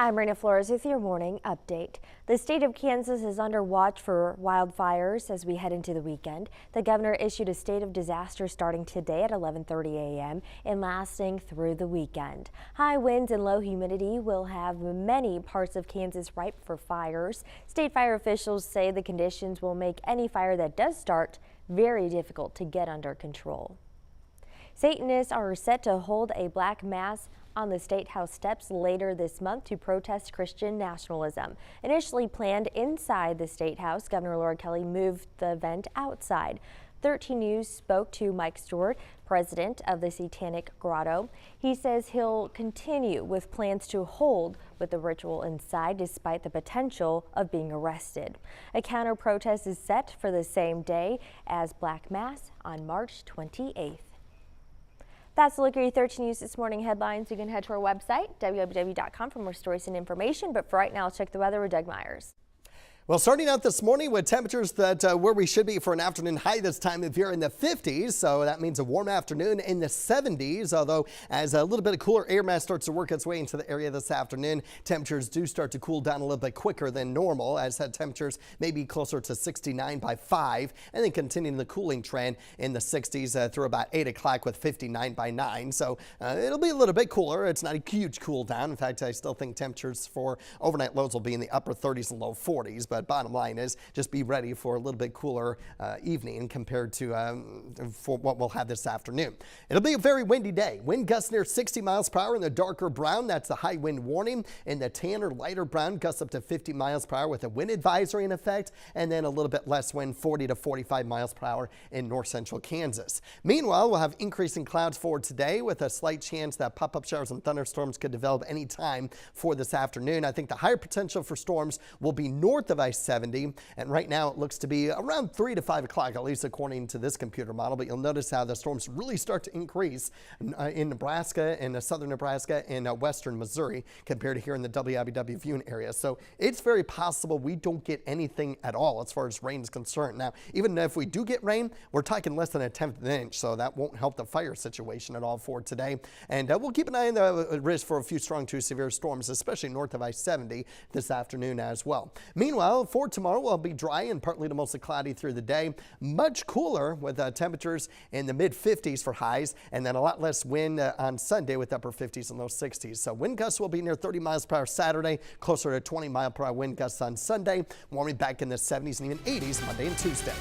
I'm Raina Flores with your morning update. The state of Kansas is under watch for wildfires as we head into the weekend. The governor issued a state of disaster starting today at 11:30 a.m. and lasting through the weekend. High winds and low humidity will have many parts of Kansas ripe for fires. State fire officials say the conditions will make any fire that does start very difficult to get under control. Satanists are set to hold a black mass on the State House steps later this month to protest Christian nationalism. Initially planned inside the State House, Governor Laura Kelly moved the event outside. 13 News spoke to Mike Stewart, president of the Satanic Grotto. He says he'll continue with plans to hold with the ritual inside despite the potential of being arrested. A counter protest is set for the same day as Black Mass on March 28th. That's a look at your 13 News This Morning headlines. You can head to our website, WIBW.com, for more stories and information. But for right now, I'll check the weather with Doug Myers. Well, starting out this morning with temperatures that where we should be for an afternoon high this time of year in the 50s. So that means a warm afternoon in the 70s. Although as a little bit of cooler air mass starts to work its way into the area this afternoon, temperatures do start to cool down a little bit quicker than normal, as that temperatures may be closer to 69 by 5 and then continuing the cooling trend in the 60s through about 8 o'clock with 59 by 9. So it'll be a little bit cooler. It's not a huge cool down. In fact, I still think temperatures for overnight lows will be in the upper 30s and low 40s. But bottom line is just be ready for a little bit cooler evening compared to for what we'll have this afternoon. It'll be a very windy day. Wind gusts near 60 miles per hour in the darker brown. That's the high wind warning. In the tan or lighter brown, gusts up to 50 miles per hour with a wind advisory in effect. And then a little bit less wind, 40 to 45 miles per hour in north central Kansas. Meanwhile, we'll have increasing clouds for today with a slight chance that pop-up showers and thunderstorms could develop any time for this afternoon. I think the higher potential for storms will be north of I-70, and right now it looks to be around 3 to 5 o'clock, at least according to this computer model. But you'll notice how the storms really start to increase in Nebraska, in southern Nebraska, and western Missouri compared to here in the WIBW viewing area. So it's very possible we don't get anything at all as far as rain is concerned. Now, even if we do get rain, we're talking less than a tenth of an inch, so that won't help the fire situation at all for today. And we'll keep an eye on the risk for a few strong to severe storms, especially north of I-70 this afternoon as well. Meanwhile, for tomorrow, will be dry and partly to mostly cloudy through the day. Much cooler with temperatures in the mid 50s for highs, and then a lot less wind on Sunday with upper 50s and low 60s. So wind gusts will be near 30 miles per hour Saturday, closer to 20 mile per hour wind gusts on Sunday, warming back in the 70s and even 80s Monday and Tuesday.